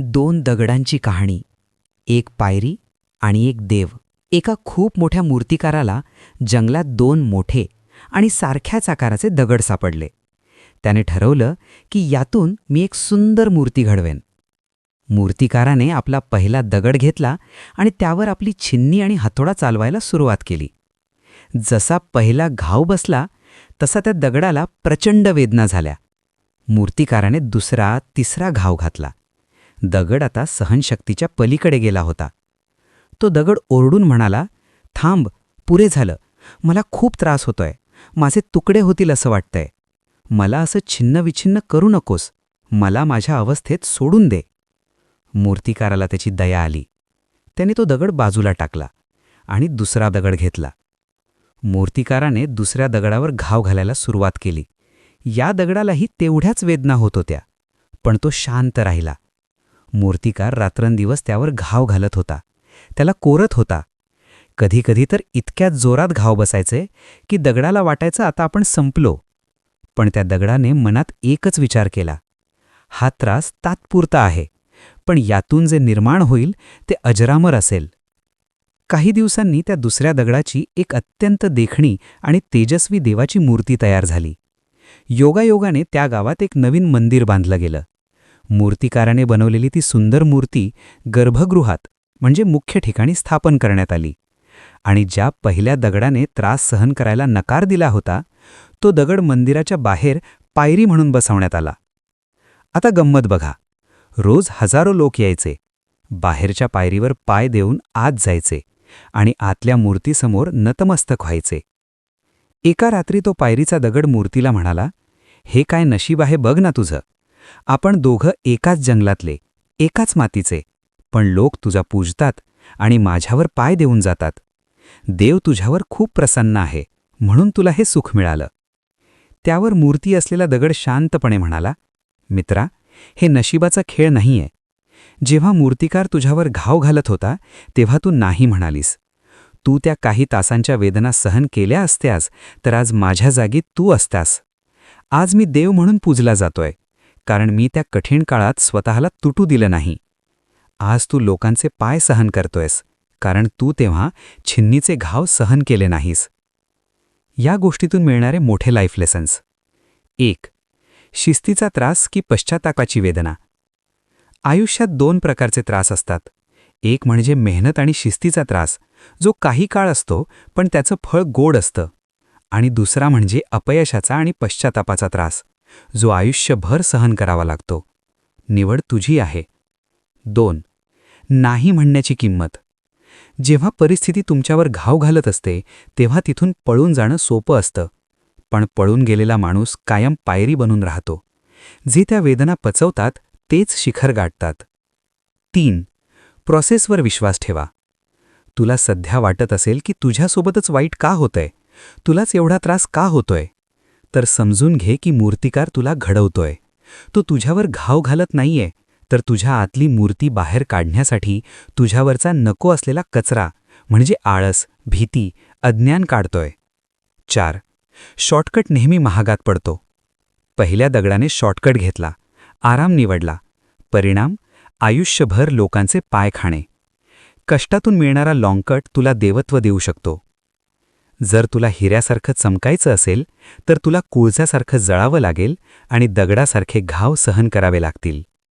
दोन दगडांची कहाणी. एक पायरी आणि एक देव. एका खूप मोठ्या मूर्तिकाराला जंगलात दोन मोठे आणि सारख्याच आकाराचे दगड सापडले. त्याने ठरवलं की यातून मी एक सुंदर मूर्ती घडवेन. मूर्तिकाराने आपला पहिला दगड घेतला आणि त्यावर आपली छिन्नी आणि हातोडा चालवायला सुरुवात केली. जसा पहिला घाव बसला तसा त्या दगडाला प्रचंड वेदना झाल्या. मूर्तिकाराने दुसरा तिसरा घाव घातला. दगड आता सहनशक्तीच्या पलीकडे गेला होता. तो दगड ओरडून म्हणाला, "थांब, पुरे झालं. मला खूप त्रास होतोय. माझे तुकडे होतील असं वाटतंय. मला असं छिन्नविछिन्न करू नकोस. मला माझ्या अवस्थेत सोडून दे." मूर्तिकाराला त्याची दया आली. त्याने तो दगड बाजूला टाकला आणि दुसरा दगड घेतला. मूर्तिकाराने दुसऱ्या दगडावर घाव घालायला सुरुवात केली. या दगडालाही तेवढ्याच वेदना होत होत्या, पण तो शांत राहिला. मूर्तिकार रात्रंदिवस त्यावर घाव घालत होता, त्याला कोरत होता. कधीकधी तर इतक्यात जोरात घाव बसायचे की दगडाला वाटायचं आता आपण संपलो. पण त्या दगडाने मनात एकच विचार केला, हा त्रास तात्पुरता आहे, पण यातून जे निर्माण होईल ते अजरामर असेल. काही दिवसांनी त्या दुसऱ्या दगडाची एक अत्यंत देखणी आणि तेजस्वी देवाची मूर्ती तयार झाली. योगायोगाने त्या गावात एक नवीन मंदिर बांधलं गेलं. मूर्तिकाराने बनवलेली ती सुंदर मूर्ती गर्भगृहात म्हणजे मुख्य ठिकाणी स्थापन करण्यात आली. आणि ज्या पहिल्या दगडाने त्रास सहन करायला नकार दिला होता, तो दगड मंदिराच्या बाहेर पायरी म्हणून बसवण्यात आला. आता गंमत बघा. रोज हजारो लोक यायचे, बाहेरच्या पायरीवर पाय देऊन आत जायचे आणि आतल्या मूर्तीसमोर नतमस्तक व्हायचे. एका रात्री तो पायरीचा दगड मूर्तीला म्हणाला, "हे काय नशीब आहे बघ ना तुझं. आपण दोघं एकाच जंगलातले, एकाच मातीचे, पण लोक तुझा पूजतात आणि माझ्यावर पाय देऊन जातात. देव तुझ्यावर खूप प्रसन्न आहे, म्हणून तुला हे सुख मिळालं." त्यावर मूर्ती असलेला दगड शांतपणे म्हणाला, "मित्रा, हे नशिबाचा खेळ नाहीये. जेव्हा मूर्तिकार तुझ्यावर घाव घालत होता तेव्हा तू नाही म्हणालीस. तू त्या काही तासांच्या वेदना सहन केल्या असत्यास तर आज माझ्या जागी तू असतास. आज मी देव म्हणून पूजला जातोय, कारण मी त्या कठीण काळात स्वतःला तुटू दिलं नाही. आज तू लोकांचे पाय सहन करतोयस, कारण तू तेव्हा छिन्नीचे घाव सहन केले नाहीस." या गोष्टीतून मिळणारे मोठे लाईफ लेसन्स. 1. शिस्तीचा त्रास की पश्चातापाची वेदना. आयुष्यात दोन प्रकारचे त्रास असतात. एक म्हणजे मेहनत आणि शिस्तीचा त्रास, जो काही काळ असतो पण त्याचं फळ गोड असतं. आणि दुसरा म्हणजे अपयशाचा आणि पश्चातापाचा त्रास, जो आयुष्यभर सहन करावा लागतो. निवड तुझी आहे. 2. नाही म्हणण्याची किंमत. जेव्हा परिस्थिती तुमच्यावर घाव घालत असते तेव्हा तिथून पळून जाणं सोपं असतं, पण पळून गेलेला माणूस कायम पायरी बनून राहतो. जे त्या वेदना पचवतात तेच शिखर गाठतात. 3. प्रोसेसवर विश्वास ठेवा. तुला सध्या वाटत असेल की तुझ्यासोबतच वाईट का होतंय, तुलाच एवढा त्रास का होतोय, तर समजून घे की मूर्तिकार तुला घडवतोय. तो तुझ्यावर घाव घालत नाहीये, तर तुझ्या आतली मूर्ती बाहेर काढण्यासाठी तुझ्यावरचा नको असलेला कचरा म्हणजे आळस, भीती, अज्ञान काढतोय. 4. शॉर्टकट नेहमी महागात पडतो. पहिल्या दगडाने शॉर्टकट घेतला, आराम निवडला. परिणाम आयुष्यभर लोकांचे पाय खाणे. कष्टातून मिळणारा लॉंगकट तुला देवत्व देऊ शकतो. जर तुला हिऱ्यासारखं चमकायचं असेल तर तुला कोळसासारखं जळावं लागेल आणि दगडासारखे घाव सहन करावे लागतील.